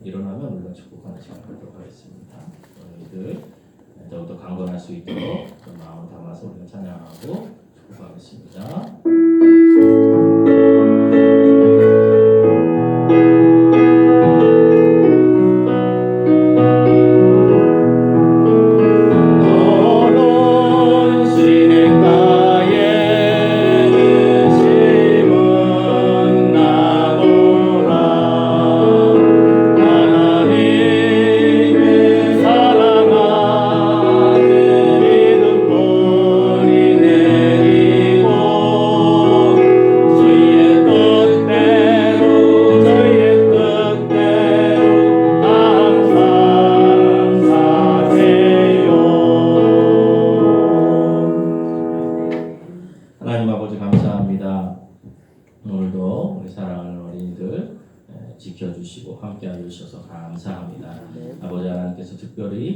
일어나면 우리가 축복하는 시간 갖도록 하겠습니다. 저희들 더욱더 강건할 수 있도록 마음을 담아서 우리가 찬양하고 축복하겠습니다. 사랑하는 믿음 뿌리 내리고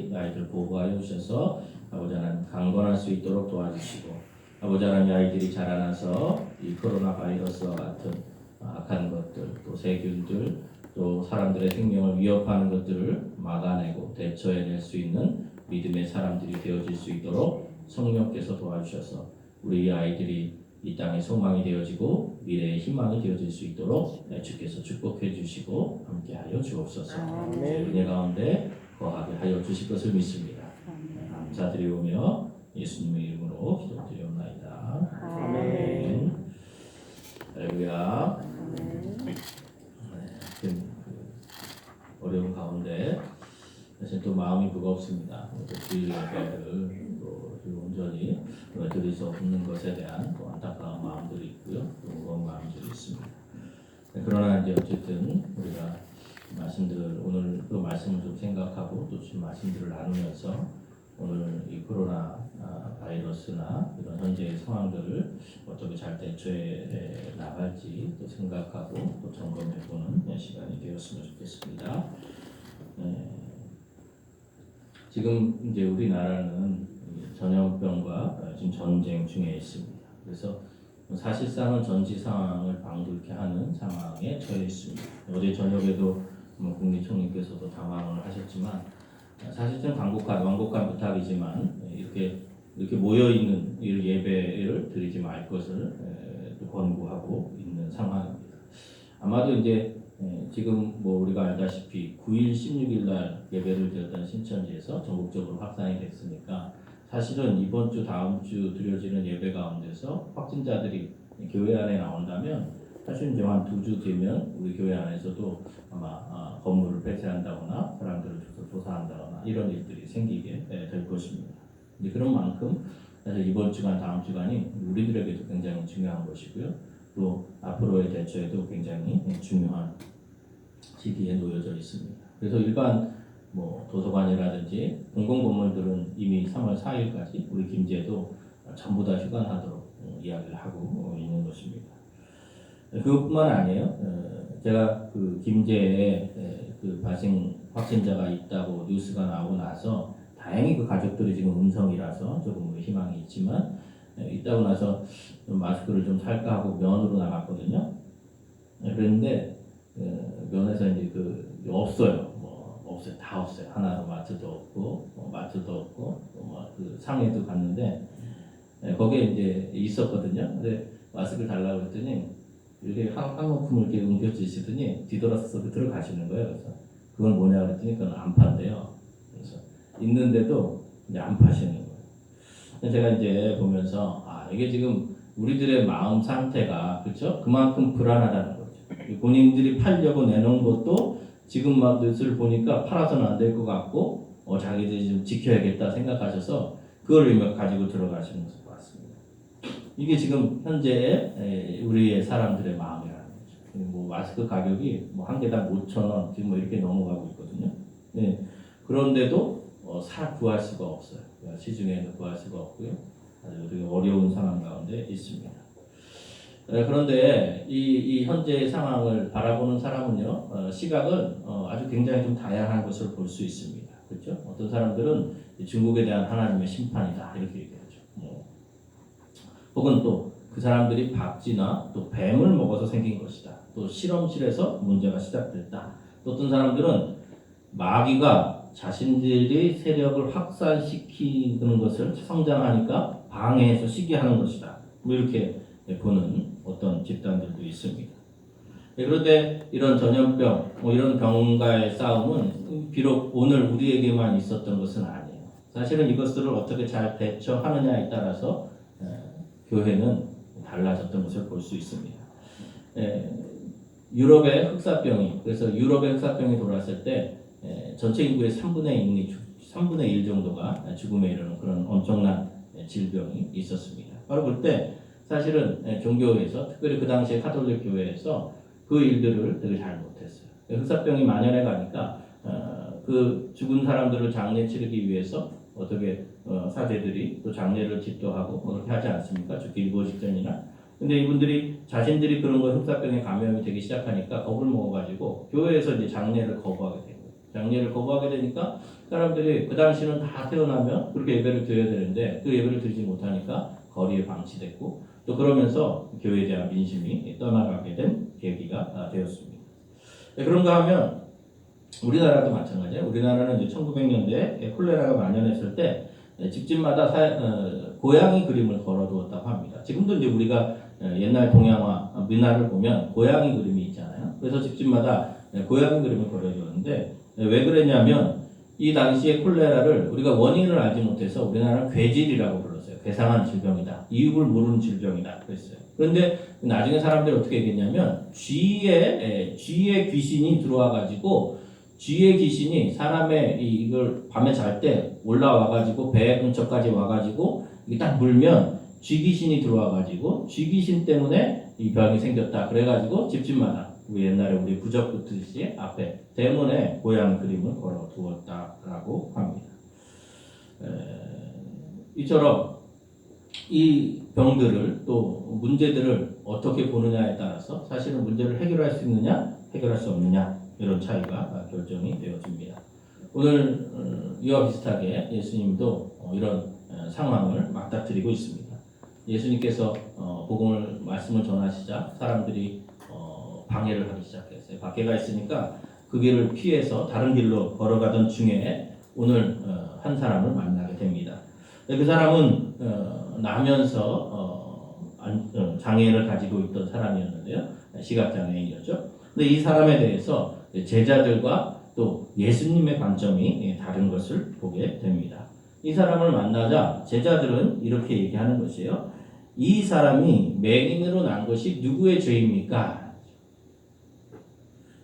끝까지 아이들 보호하여 주셔서 아버지 하나님 강건할 수 있도록 도와주시고 아버지 하나님 아이들이 자라나서 이 코로나 바이러스와 같은 악한 것들 또 세균들 또 사람들의 생명을 위협하는 것들을 막아내고 대처해낼 수 있는 믿음의 사람들이 되어질 수 있도록 성령께서 도와주셔서 우리 아이들이 이 땅의 소망이 되어지고 미래의 희망이 되어질 수 있도록 주께서 축복해 주시고 함께하여 주옵소서. 은혜 가운데 거하게 하여 주실 것을 믿습니다. 감사드리오며 예수님의 이름으로 기도드리옵나이다. 아멘. 할렐루야. 어려운 가운데 사실 또 마음이 무겁습니다. 주일 예배를 또 온전히 드릴 수 없는 것에 대한 또 안타까운 마음들이 있고요, 또 무거운 마음들이 있습니다. 그러나 이제 어쨌든 우리가 말씀들을 오늘 그 말씀을 좀 생각하고 또 지금 말씀들을 나누면서 오늘 이 코로나 바이러스나 이런 현재의 상황들을 어떻게 잘 대처해 나갈지 또 생각하고 또 점검해보는 시간이 되었으면 좋겠습니다. 지금 이제 우리나라는 전염병과 지금 전쟁 중에 있습니다. 그래서 사실상은 전시 상황을 방불케 하는 상황에 처해 있습니다. 어제 저녁에도 국무총리께서도 당황을 하셨지만 사실상 완곡한 부탁이지만 이렇게 모여 있는 예배를 드리지 말 것을 권고하고 있는 상황입니다. 아마도 이제 지금 우리가 알다시피 9일, 16일 날 예배를 드렸던 신천지에서 전국적으로 확산이 됐으니까 사실은 이번 주, 다음 주 드려지는 예배 가운데서 확진자들이 교회 안에 나온다면 사실 이제 한 2주 뒤면 우리 교회 안에서도 아마 건물을 폐쇄한다거나 사람들을 조사한다거나 이런 일들이 생기게 될 것입니다. 이제 그런 만큼 사실 이번 주간, 다음 주간이 우리들에게도 굉장히 중요한 것이고요. 또 앞으로의 대처에도 굉장히 중요한 시기에 놓여져 있습니다. 그래서 일반 도서관이라든지 공공건물들은 이미 3월 4일까지 우리 김제도 전부 다 휴관하도록 이야기를 하고 있는 것입니다. 그것뿐만 아니에요. 제가 그 김제에 그 발생 확진자가 있다고 뉴스가 나오고 나서 다행히 그 가족들이 지금 음성이라서 조금 희망이 있지만 있다고 나서 마스크를 좀 살까 하고 면으로 나갔거든요. 그런데 면에서 이제 없어요. 없어요. 다 없어요. 하나도 마트도 없고 마트도 없고 그 상해도 갔는데 거기에 이제 있었거든요. 근데 마스크 달라고 했더니 이렇게 항목품을 이렇게 옮겨주시더니 뒤돌아서 들어가시는 거예요. 그래서 그건 뭐냐 그랬더니 그건 안 판대요. 그래서 있는데도 이제 안 파시는 거예요. 제가 이제 보면서 이게 지금 우리들의 마음 상태가 그렇죠? 그만큼 불안하다는 거죠. 본인들이 팔려고 내놓은 것도 지금 막 뉴스를 보니까 팔아서는 안 될 것 같고 자기들이 좀 지켜야겠다 생각하셔서 그걸 가지고 들어가시는 것을 봤습니다. 이게 지금 현재의 우리의 사람들의 마음이라는 거죠. 마스크 가격이 한 개당 5,000원 지금 이렇게 넘어가고 있거든요. 그런데도 구할 수가 없어요. 시중에는 구할 수가 없고요. 아주 되게 어려운 상황 가운데 있습니다. 그런데 이 현재의 상황을 바라보는 사람은요, 시각은 아주 굉장히 좀 다양한 것을 볼 수 있습니다. 그렇죠? 어떤 사람들은 중국에 대한 하나님의 심판이다 이렇게 얘기하죠. 혹은 또 그 사람들이 박쥐나 또 뱀을 먹어서 생긴 것이다. 또 실험실에서 문제가 시작됐다. 또 어떤 사람들은 마귀가 자신들이 세력을 확산시키는 것을 성장하니까 방해해서 시기하는 것이다. 이렇게 보는 어떤 집단들도 있습니다. 그런데 이런 전염병, 이런 병과의 싸움은 비록 오늘 우리에게만 있었던 것은 아니에요. 사실은 이것들을 어떻게 잘 대처하느냐에 따라서 교회는 달라졌던 것을 볼 수 있습니다. 유럽의 흑사병이, 그래서 유럽의 흑사병이 돌았을 때 전체 인구의 3분의 1 정도가 죽음에 이르는 그런 엄청난 질병이 있었습니다. 바로 그때 사실은 종교에서 특별히 그 당시에 카톨릭 교회에서 그 일들을 되게 잘 못했어요. 흑사병이 만연해 가니까 그 죽은 사람들을 장례 치르기 위해서 어떻게 사제들이 또 장례를 집도하고 그렇게 하지 않습니까? 죽기 일보 직전이나. 근데 이분들이 자신들이 그런 거 흑사병에 감염이 되기 시작하니까 겁을 먹어가지고 교회에서 이제 장례를 거부하게 된 거예요. 장례를 거부하게 되니까 사람들이 그 당시는 다 태어나면 그렇게 예배를 드려야 되는데 그 예배를 드리지 못하니까 거리에 방치됐고 또 그러면서 교회에 대한 민심이 떠나가게 된 계기가 되었습니다. 그런가 하면 우리나라도 마찬가지예요. 우리나라는 이제 1900년대에 콜레라가 만연했을 때 집집마다 고양이 그림을 걸어두었다고 합니다. 지금도 이제 우리가 옛날 동양화 민화를 보면 고양이 그림이 있잖아요. 그래서 집집마다 고양이 그림을 걸어두었는데 왜 그랬냐면 이 당시에 콜레라를 우리가 원인을 알지 못해서 우리나라는 괴질이라고 불렀어요. 괴상한 질병이다. 이유를 모르는 질병이다. 그랬어요. 그런데 나중에 사람들이 어떻게 얘기했냐면 쥐의 귀신이 들어와가지고 쥐의 귀신이 사람의 이걸 밤에 잘 때 올라와가지고 배 근처까지 와가지고 이게 딱 물면 쥐 귀신이 들어와가지고 쥐 귀신 때문에 이 병이 생겼다. 그래가지고 집집마다 우리 옛날에 우리 부적 붙듯이 앞에 대문에 고양이 그림을 걸어 두었다라고 합니다. 이처럼 이 병들을 또 문제들을 어떻게 보느냐에 따라서 사실은 문제를 해결할 수 있느냐 해결할 수 없느냐 이런 차이가 결정이 되어집니다. 오늘 이와 비슷하게 예수님도 이런 상황을 맞닥뜨리고 있습니다. 예수님께서 복음을 말씀을 전하시자 사람들이 방해를 하기 시작했어요. 밖에가 있으니까 그 길을 피해서 다른 길로 걸어가던 중에 오늘 한 사람을 만나게 됩니다. 그 사람은 나면서 장애를 가지고 있던 사람이었는데요. 시각장애인이었죠. 근데 이 사람에 대해서 제자들과 또 예수님의 관점이 다른 것을 보게 됩니다. 이 사람을 만나자 제자들은 이렇게 얘기하는 것이에요. 이 사람이 맹인으로 난 것이 누구의 죄입니까?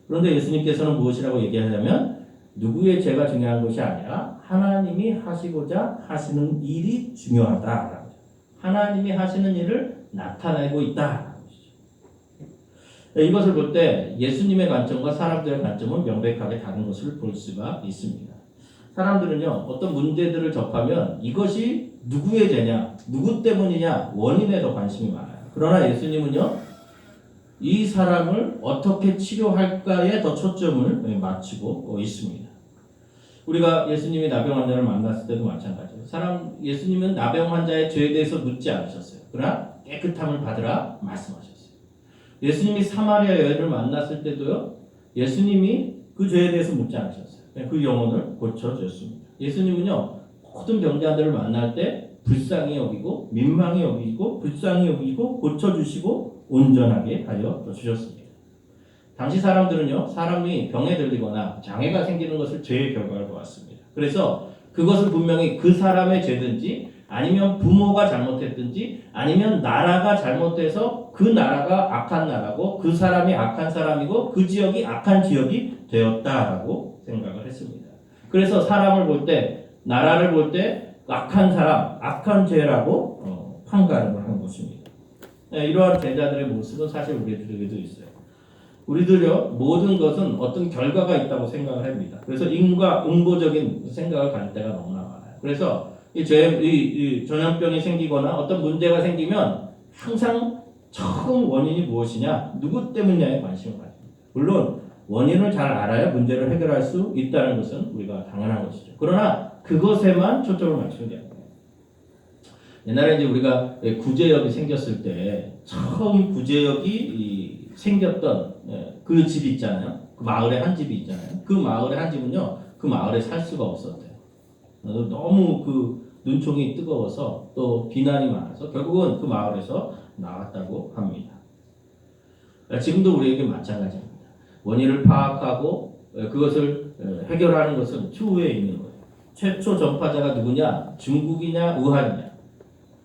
그런데 예수님께서는 무엇이라고 얘기하냐면 누구의 죄가 중요한 것이 아니라 하나님이 하시고자 하시는 일이 중요하다. 하나님이 하시는 일을 나타내고 있다. 이것을 볼 때 예수님의 관점과 사람들의 관점은 명백하게 다른 것을 볼 수가 있습니다. 사람들은요, 어떤 문제들을 접하면 이것이 누구의 죄냐, 누구 때문이냐, 원인에 더 관심이 많아요. 그러나 예수님은요, 이 사람을 어떻게 치료할까에 더 초점을 맞추고 있습니다. 우리가 예수님이 나병 환자를 만났을 때도 마찬가지예요. 예수님은 나병 환자의 죄에 대해서 묻지 않으셨어요. 그러나 깨끗함을 받으라 말씀하셨어요. 예수님이 사마리아 여인을 만났을 때도요, 예수님이 그 죄에 대해서 묻지 않으셨어요. 그 영혼을 고쳐주셨습니다. 예수님은요, 모든 병자들을 만날 때 불쌍히 여기고, 민망히 여기고, 불쌍히 여기고, 고쳐주시고, 온전하게 하여 주셨습니다. 당시 사람들은요, 사람이 병에 들리거나 장애가 생기는 것을 죄의 결과로 보았습니다. 그래서 그것을 분명히 그 사람의 죄든지, 아니면 부모가 잘못했든지, 아니면 나라가 잘못해서 그 나라가 악한 나라고, 그 사람이 악한 사람이고, 그 지역이 악한 지역이 되었다라고 생각을 했습니다. 그래서 사람을 볼 때, 나라를 볼 때, 악한 사람, 악한 죄라고 판가름을 한 것입니다. 이러한 제자들의 모습은 사실 우리들에게도 있어요. 우리들요, 모든 것은 어떤 결과가 있다고 생각을 합니다. 그래서 응보적인 생각을 가질 때가 너무나 많아요. 그래서 이 전염병이 생기거나 어떤 문제가 생기면 항상 처음 원인이 무엇이냐, 누구 때문이냐에 관심을 가집니다. 물론 원인을 잘 알아야 문제를 해결할 수 있다는 것은 우리가 당연한 것이죠. 그러나 그것에만 초점을 맞추는 게 아니에요. 옛날에 이제 우리가 구제역이 생겼을 때 처음 구제역이 생겼던 그 집 있잖아요. 그 마을에 한 집이 있잖아요. 그 마을에 한 집은요, 그 마을에 살 수가 없었대요. 너무 그 눈총이 뜨거워서 또 비난이 많아서 결국은 그 마을에서 나왔다고 합니다. 지금도 우리에게 마찬가지입니다. 원인을 파악하고 그것을 해결하는 것은 추후에 있는 거예요. 최초 전파자가 누구냐? 중국이냐? 우한이냐?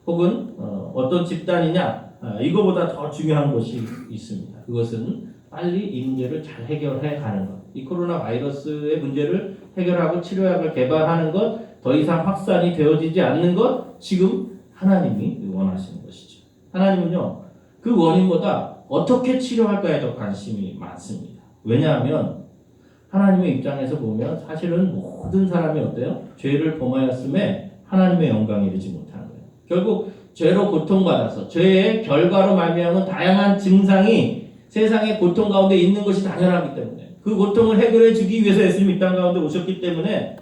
혹은 어떤 집단이냐? 이거보다 더 중요한 것이 있습니다. 그것은 빨리 이 문제를 잘 해결해 가는 것. 이 코로나 바이러스의 문제를 해결하고 치료약을 개발하는 것, 더 이상 확산이 되어지지 않는 것, 지금 하나님이 원하시는 것이죠. 하나님은요, 그 원인보다 어떻게 치료할까에 더 관심이 많습니다. 왜냐하면 하나님의 입장에서 보면 사실은 모든 사람이 어때요? 죄를 범하였음에 하나님의 영광에 이르지 못하는 거예요. 결국 죄로 고통받아서 죄의 결과로 말미암은 다양한 증상이 세상의 고통 가운데 있는 것이 당연하기 때문에 그 고통을 해결해 주기 위해서 예수님이 이 땅 가운데 오셨기 때문에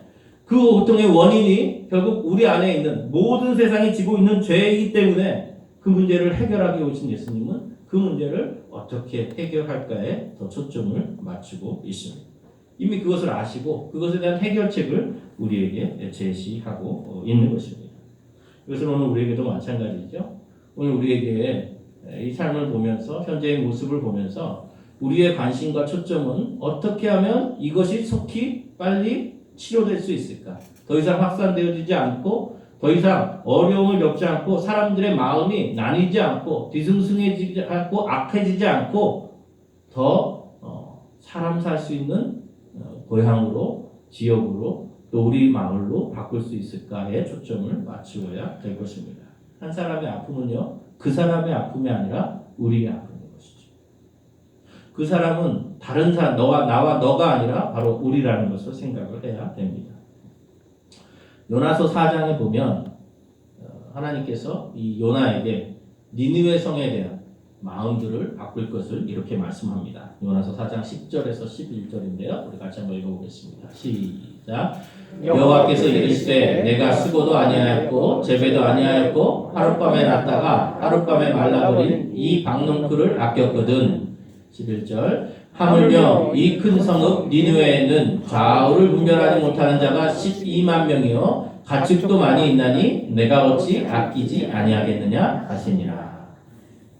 그 고통의 원인이 결국 우리 안에 있는 모든 세상이 지고 있는 죄이기 때문에 그 문제를 해결하기 오신 예수님은 그 문제를 어떻게 해결할까에 더 초점을 맞추고 있습니다. 이미 그것을 아시고 그것에 대한 해결책을 우리에게 제시하고 있는 것입니다. 이것은 오늘 우리에게도 마찬가지죠. 오늘 우리에게 이 삶을 보면서 현재의 모습을 보면서 우리의 관심과 초점은 어떻게 하면 이것이 속히 빨리 치료될 수 있을까? 더 이상 확산되어지지 않고 더 이상 어려움을 겪지 않고 사람들의 마음이 나뉘지 않고 뒤숭숭해지지 않고 악해지지 않고 더 사람 살 수 있는 고향으로 지역으로 또 우리 마을로 바꿀 수 있을까에 초점을 맞추어야 될 것입니다. 한 사람의 아픔은요, 그 사람의 아픔이 아니라 우리의 아픔인 것이죠. 그 사람은 다른 사람, 나와 너가 아니라 바로 우리라는 것을 생각을 해야 됩니다. 요나서 4장에 보면 하나님께서 이 요나에게 니느웨 성에 대한 마음들을 바꿀 것을 이렇게 말씀합니다. 요나서 4장 10절에서 11절인데요. 우리 같이 한번 읽어보겠습니다. 시작. 여호와께서 이르시되 내가 수고도 아니하였고 재배도 아니하였고 하룻밤에 났다가 하룻밤에 말라버린 이 박농쿨을 아꼈거든. 11절. 하물며 이 큰 성읍 니느웨에는 좌우를 분별하지 못하는 자가 12만 명이요 가축도 많이 있나니 내가 어찌 아끼지 아니하겠느냐 하시니라.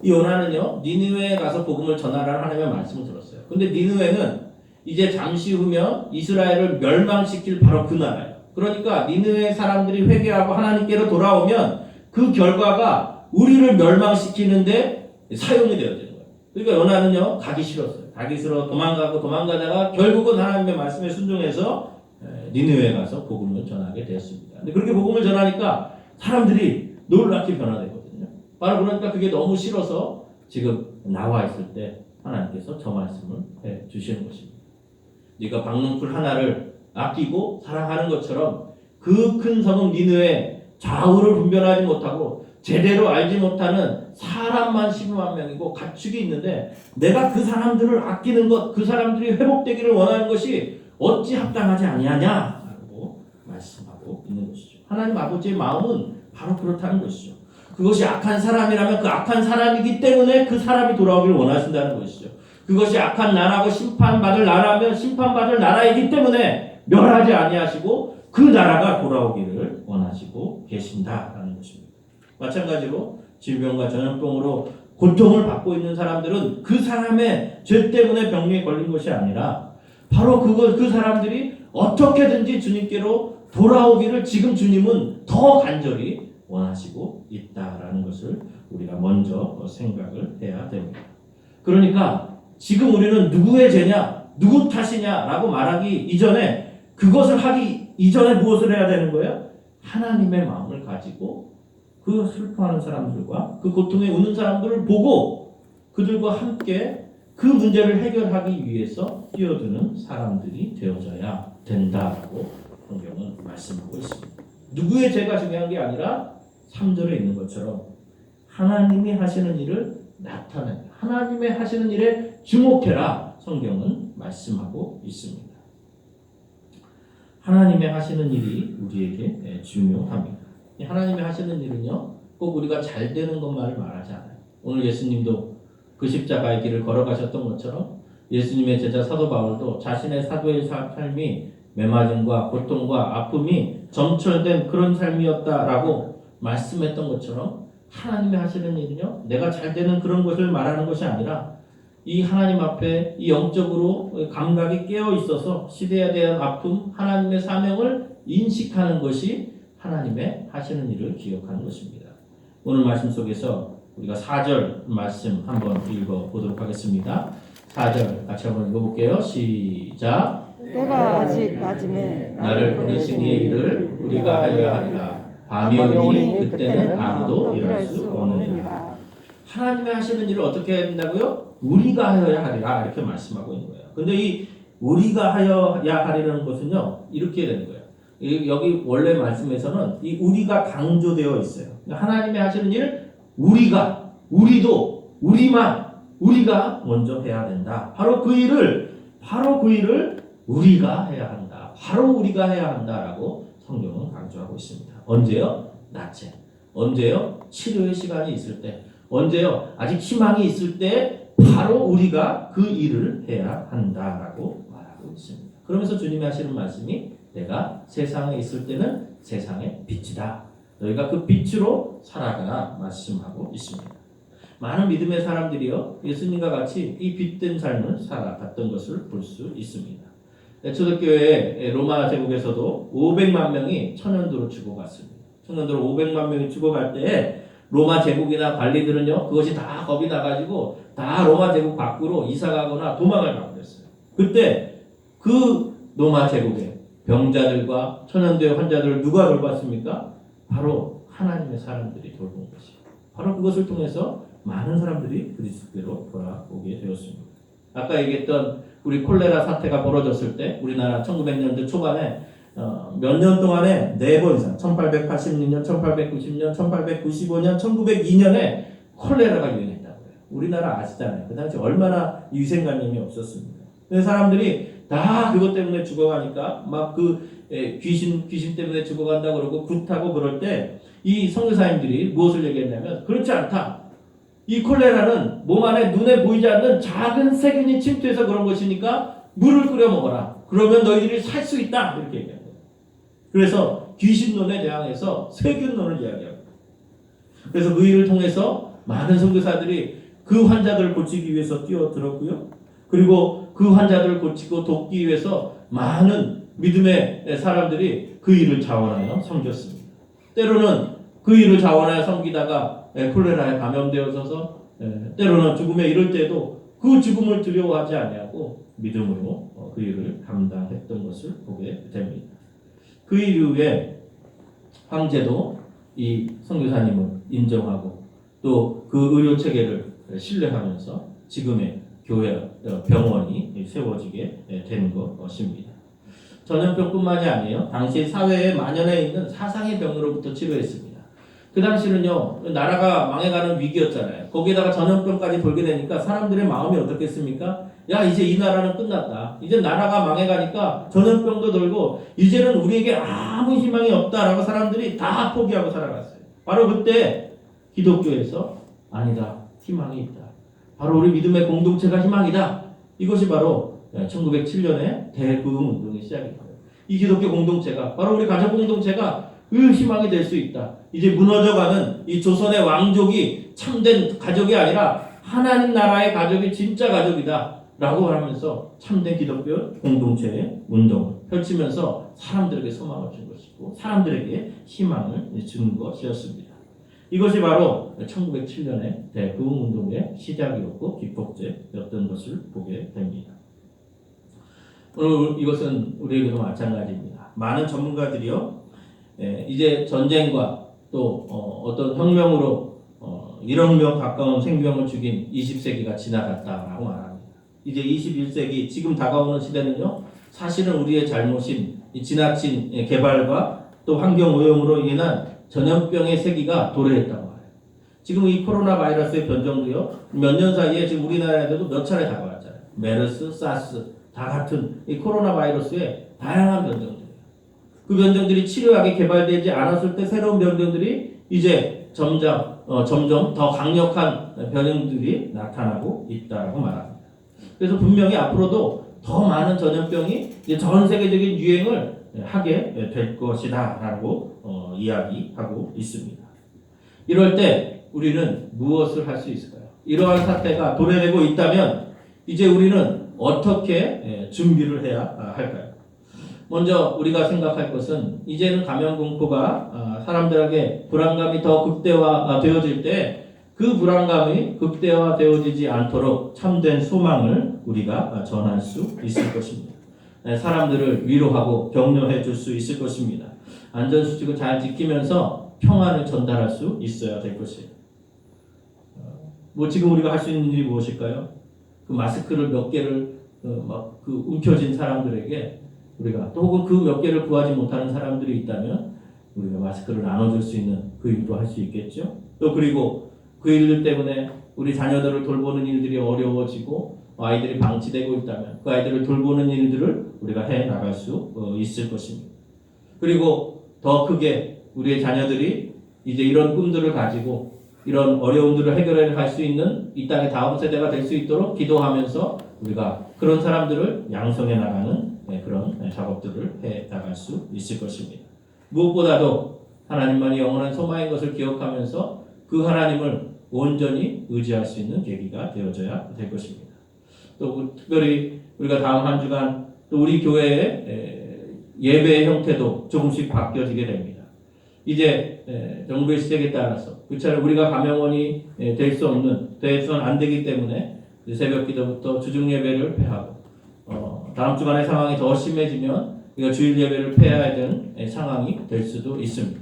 이 요나는요 니느웨에 가서 복음을 전하라는 하나님의 말씀을 들었어요. 근데 니느웨는 이제 잠시 후면 이스라엘을 멸망시킬 바로 그 나라예요. 그러니까 니느웨 사람들이 회개하고 하나님께로 돌아오면 그 결과가 우리를 멸망시키는데 사용이 되어야 되는 거예요. 그러니까 요나는요 가기 싫었어요. 가기 싫어 도망가다가 결국은 하나님의 말씀에 순종해서 니느웨에 가서 복음을 전하게 되었습니다. 근데 그렇게 복음을 전하니까 사람들이 놀랍게 변화되거든요. 바로 그러니까 그게 너무 싫어서 지금 나와 있을 때 하나님께서 저 말씀을 해 주시는 것입니다. 네가 박농쿨 하나를 아끼고 사랑하는 것처럼 그 큰 성읍 니느웨 좌우를 분별하지 못하고 제대로 알지 못하는 사람만 12만 명이고 가축이 있는데 내가 그 사람들을 아끼는 것, 그 사람들이 회복되기를 원하는 것이 어찌 합당하지 아니하냐라고 말씀하고 있는 것이죠. 하나님 아버지의 마음은 바로 그렇다는 것이죠. 그것이 악한 사람이라면 그 악한 사람이기 때문에 그 사람이 돌아오기를 원하신다는 것이죠. 그것이 악한 나라고 심판받을 나라면 심판받을 나라이기 때문에 멸하지 아니하시고 그 나라가 돌아오기를 원하시고 계신다라는 것입니다. 마찬가지로 질병과 전염병으로 고통을 받고 있는 사람들은 그 사람의 죄 때문에 병에 걸린 것이 아니라 바로 그 사람들이 어떻게든지 주님께로 돌아오기를 지금 주님은 더 간절히 원하시고 있다라는 것을 우리가 먼저 생각을 해야 됩니다. 그러니까 지금 우리는 누구의 죄냐, 누구 탓이냐라고 말하기 이전에 그것을 하기 이전에 무엇을 해야 되는 거예요? 하나님의 마음을 가지고 그 슬퍼하는 사람들과 그 고통에 우는 사람들을 보고 그들과 함께 그 문제를 해결하기 위해서 뛰어드는 사람들이 되어져야 된다라고 성경은 말씀하고 있습니다. 누구의 죄가 중요한 게 아니라 3절에 있는 것처럼 하나님이 하시는 일을 나타낸다. 하나님의 하시는 일에 주목해라. 성경은 말씀하고 있습니다. 하나님의 하시는 일이 우리에게 중요합니다. 하나님의 하시는 일은요, 꼭 우리가 잘 되는 것만을 말하지 않아요. 오늘 예수님도 그 십자가의 길을 걸어가셨던 것처럼 예수님의 제자 사도 바울도 자신의 사도의 삶이 매맞음과 고통과 아픔이 점철된 그런 삶이었다라고 말씀했던 것처럼 하나님이 하시는 일은요, 내가 잘 되는 그런 것을 말하는 것이 아니라 이 하나님 앞에 이 영적으로 감각이 깨어 있어서 시대에 대한 아픔, 하나님의 사명을 인식하는 것이 하나님의 하시는 일을 기억하는 것입니다. 오늘 말씀 속에서 우리가 4절 말씀 한번 읽어보도록 하겠습니다. 4절 같이 한번 읽어볼게요. 시작. 때가 아직 낮음에 나를 보내신 이의 일을 우리가 하여야 하리라. 밤이 오니 그때는 아무도 일할 수 없느니라. 하나님의 하시는 일을 어떻게 해야 된다고요? 우리가 하여야 하리라 이렇게 말씀하고 있는 거예요. 근데 이 우리가 하여야 하리라는 것은요 이렇게 되는 거예요. 여기 원래 말씀에서는 이 우리가 강조되어 있어요. 하나님의 하시는 일 우리도 우리가 먼저 해야 된다. 바로 그 일을 바로 그 일을 우리가 해야 한다. 바로 우리가 해야 한다라고 성경은 강조하고 있습니다. 언제요? 낮에. 언제요? 치료의 시간이 있을 때. 언제요? 아직 희망이 있을 때 바로 우리가 그 일을 해야 한다라고 말하고 있습니다. 그러면서 주님이 하시는 말씀이 내가 세상에 있을 때는 세상의 빛이다. 너희가 그 빛으로 살아가라 말씀하고 있습니다. 많은 믿음의 사람들이요 예수님과 같이 이 빛된 삶을 살아갔던 것을 볼 수 있습니다. 초대교회 로마 제국에서도 500만 명이 천연두로 죽어갔습니다. 천연두로 500만 명이 죽어갈 때 로마 제국이나 관리들은요 그것이 다 겁이 나가지고 다 로마 제국 밖으로 이사가거나 도망을 가고 그랬어요. 그때 그 로마 제국의 병자들과 천연두의 환자들을 누가 돌봤습니까? 바로 하나님의 사람들이 돌본 것이에요. 바로 그것을 통해서 많은 사람들이 그리스도로 돌아오게 되었습니다. 아까 얘기했던 우리 콜레라 사태가 벌어졌을 때 우리나라 1900년대 초반에 몇 년 동안에 4번 이상 1886년, 1890년, 1895년, 1902년에 콜레라가 유행했다고 해요. 우리나라 아시잖아요. 그 당시 얼마나 위생관념이 없었습니다. 근데 사람들이 다 그것 때문에 죽어가니까 막 귀신 때문에 죽어간다 그러고 굿하고 그럴 때 이 선교사님들이 무엇을 얘기했냐면 그렇지 않다. 이 콜레라는 몸 안에 눈에 보이지 않는 작은 세균이 침투해서 그런 것이니까 물을 끓여 먹어라. 그러면 너희들이 살 수 있다. 이렇게 얘기합니다. 그래서 귀신론에 대항해서 세균론을 이야기합니다. 그래서 그 일을 통해서 많은 선교사들이 그 환자들을 고치기 위해서 뛰어들었고요. 그리고 그 환자들을 고치고 돕기 위해서 많은 믿음의 사람들이 그 일을 자원하여 섬겼습니다. 때로는 그 일을 자원하여 섬기다가 콜레라에 감염되어서 때로는 죽음에 이를 때도 그 죽음을 두려워하지 아니하고 믿음으로 그 일을 감당했던 것을 보게 됩니다. 그 이후에 황제도 이 선교사님을 인정하고 또 그 의료 체계를 신뢰하면서 지금의 교회 병원이 세워지게 된 것입니다. 전염병뿐만이 아니에요. 당시 사회에 만연해 있는 사상의 병으로부터 치료했습니다. 그 당시는요 나라가 망해가는 위기였잖아요. 거기에다가 전염병까지 돌게 되니까 사람들의 마음이 어떻겠습니까? 야 이제 이 나라는 끝났다. 이제 나라가 망해가니까 전염병도 돌고 이제는 우리에게 아무 희망이 없다라고 사람들이 다 포기하고 살아갔어요. 바로 그때 기독교에서 아니다. 희망이 있다. 바로 우리 믿음의 공동체가 희망이다. 이것이 바로 1907년에 대구음 운동이 시작이 돼요. 이 기독교 공동체가 바로 우리 가족 공동체가 그 희망이 될 수 있다. 이제 무너져가는 이 조선의 왕족이 참된 가족이 아니라 하나님 나라의 가족이 진짜 가족이다 라고 하면서 참된 기독교 공동체의 운동을 펼치면서 사람들에게 소망을 준 것이고 사람들에게 희망을 준 것이었습니다. 이것이 바로 1907년에 대구음 운동의 시작이었고 기폭제였던 것을 보게 됩니다. 오늘 이것은 우리에게도 마찬가지입니다. 많은 전문가들이요 이제 전쟁과 또 어떤 혁명으로 1억 명 가까운 생명을 죽인 20세기가 지나갔다라고 말합니다. 이제 21세기 지금 다가오는 시대는요 사실은 우리의 잘못인 이 지나친 개발과 또 환경 오염으로 인한 전염병의 세기가 도래했다고 말해요. 지금 이 코로나 바이러스의 변종도요 몇 년 사이에 지금 우리나라에도 몇 차례 다가왔잖아요. 메르스, 사스 다 같은 이 코로나 바이러스의 다양한 변종들이에요. 그 변종들이 치료약이 개발되지 않았을 때 새로운 변종들이 이제 점점 더 강력한 변종들이 나타나고 있다고 말합니다. 그래서 분명히 앞으로도 더 많은 전염병이 이제 전 세계적인 유행을 하게 될 것이다라고 이야기하고 있습니다. 이럴 때 우리는 무엇을 할 수 있을까요? 이러한 사태가 도래되고 있다면 이제 우리는 어떻게 준비를 해야 할까요? 먼저 우리가 생각할 것은 이제는 감염 공포가 사람들에게 불안감이 더 극대화되어질 때 그 불안감이 극대화되어지지 않도록 참된 소망을 우리가 전할 수 있을 것입니다. 사람들을 위로하고 격려해 줄 수 있을 것입니다. 안전수칙을 잘 지키면서 평안을 전달할 수 있어야 될 것이에요. 지금 우리가 할 수 있는 일이 무엇일까요? 그 마스크를 몇 개를 움켜쥔 사람들에게 우리가 또 혹은 그 몇 개를 구하지 못하는 사람들이 있다면 우리가 마스크를 나눠줄 수 있는 그 일도 할 수 있겠죠. 또 그리고 그 일들 때문에 우리 자녀들을 돌보는 일들이 어려워지고 아이들이 방치되고 있다면 그 아이들을 돌보는 일들을 우리가 해 나갈 수 있을 것입니다. 그리고 더 크게 우리의 자녀들이 이제 이런 꿈들을 가지고 이런 어려움들을 해결해 갈 수 있는 이 땅의 다음 세대가 될 수 있도록 기도하면서 우리가 그런 사람들을 양성해 나가는 그런 작업들을 해 나갈 수 있을 것입니다. 무엇보다도 하나님만이 영원한 소망인 것을 기억하면서 그 하나님을 온전히 의지할 수 있는 계기가 되어져야 될 것입니다. 또 특별히 우리가 다음 한 주간 또 우리 교회의 예배의 형태도 조금씩 바뀌어지게 됩니다. 이제 정부의 시책에 따라서 그처럼 우리가 가명원이 될 수 없는, 돼서는 안 되기 때문에 새벽 기도부터 주중 예배를 폐하고 다음 주간의 상황이 더 심해지면 우리가 주일 예배를 폐해야 되는 상황이 될 수도 있습니다.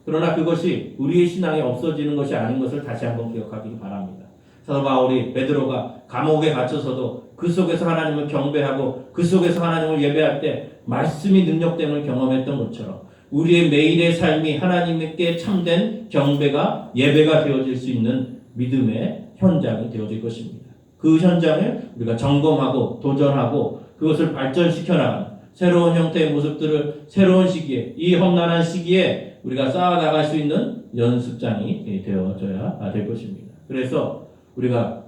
그러나 그것이 우리의 신앙이 없어지는 것이 아닌 것을 다시 한번 기억하기 바랍니다. 사도 바울이 베드로가 감옥에 갇혀서도 그 속에서 하나님을 경배하고 그 속에서 하나님을 예배할 때 말씀이 능력됨을 경험했던 것처럼 우리의 매일의 삶이 하나님께 참된 경배가 예배가 되어질 수 있는 믿음의 현장이 되어질 것입니다. 그 현장을 우리가 점검하고 도전하고 그것을 발전시켜 나가는 새로운 형태의 모습들을 새로운 시기에 이 험난한 시기에 우리가 쌓아나갈 수 있는 연습장이 되어져야 될 것입니다. 그래서 우리가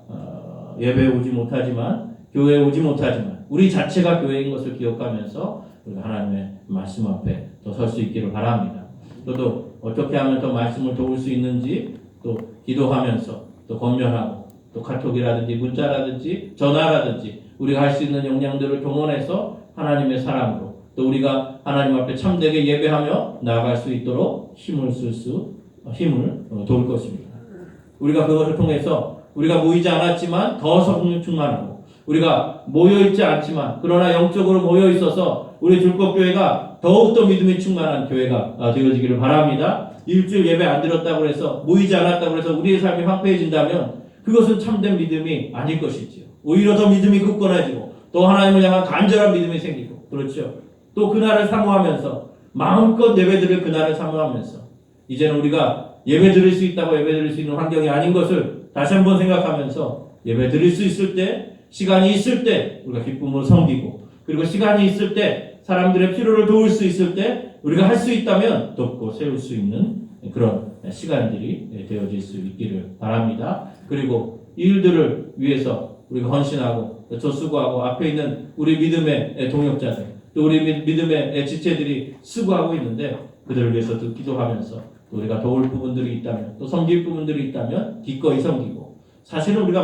예배에 오지 못하지만 교회에 오지 못하지만 우리 자체가 교회인 것을 기억하면서 우리가 하나님의 말씀 앞에 더 설 수 있기를 바랍니다. 저도 어떻게 하면 더 말씀을 도울 수 있는지 또 기도하면서 또 권면하고 또 카톡이라든지 문자라든지 전화라든지 우리가 할 수 있는 역량들을 동원해서 하나님의 사랑으로 또 우리가 하나님 앞에 참되게 예배하며 나아갈 수 있도록 힘을 도울 것입니다. 우리가 그것을 통해서 우리가 모이지 않았지만 더 성령 충만하고 우리가 모여있지 않지만 그러나 영적으로 모여있어서 우리 줄법교회가 더욱더 믿음이 충만한 교회가 되어지기를 바랍니다. 일주일 예배 안 드렸다고 해서 모이지 않았다고 해서 우리의 삶이 황폐해진다면 그것은 참된 믿음이 아닐 것이지요. 오히려 더 믿음이 굳건해지고 또 하나님을 향한 간절한 믿음이 생기고 그렇죠. 또 그날을 사모하면서 마음껏 예배드릴 그날을 사모하면서 이제는 우리가 예배드릴 수 있다고 예배드릴 수 있는 환경이 아닌 것을 다시 한번 생각하면서 예배드릴 수 있을 때 시간이 있을 때 우리가 기쁨으로 섬기고 그리고 시간이 있을 때 사람들의 필요를 도울 수 있을 때 우리가 할 수 있다면 돕고 세울 수 있는 그런 시간들이 되어질 수 있기를 바랍니다. 그리고 이 일들을 위해서 우리가 헌신하고 저 수고하고 앞에 있는 우리 믿음의 동역자들 또 우리 믿음의 지체들이 수고하고 있는데 그들을 위해서도 기도하면서 또 우리가 도울 부분들이 있다면 또 섬길 부분들이 있다면 기꺼이 섬기고 사실은 우리가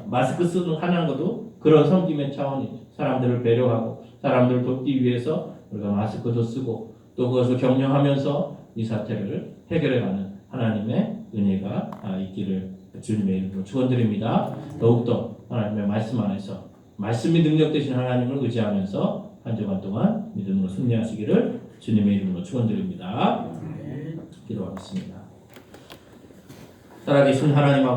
마스크 쓰는 하는 것도 그런 섬김의 차원이죠. 사람들을 배려하고 사람들을 돕기 위해서 우리가 마스크도 쓰고 또 그것을 격려하면서 이 사태를 해결해가는 하나님의 은혜가 있기를 주님의 이름으로 축원드립니다. 더욱더 하나님의 말씀 안에서 말씀이 능력 되신 하나님을 의지하면서 한 주간 동안 믿음으로 승리하시기를 주님의 이름으로 축원드립니다. 기도하겠습니다. 살아계신 하나님 아버지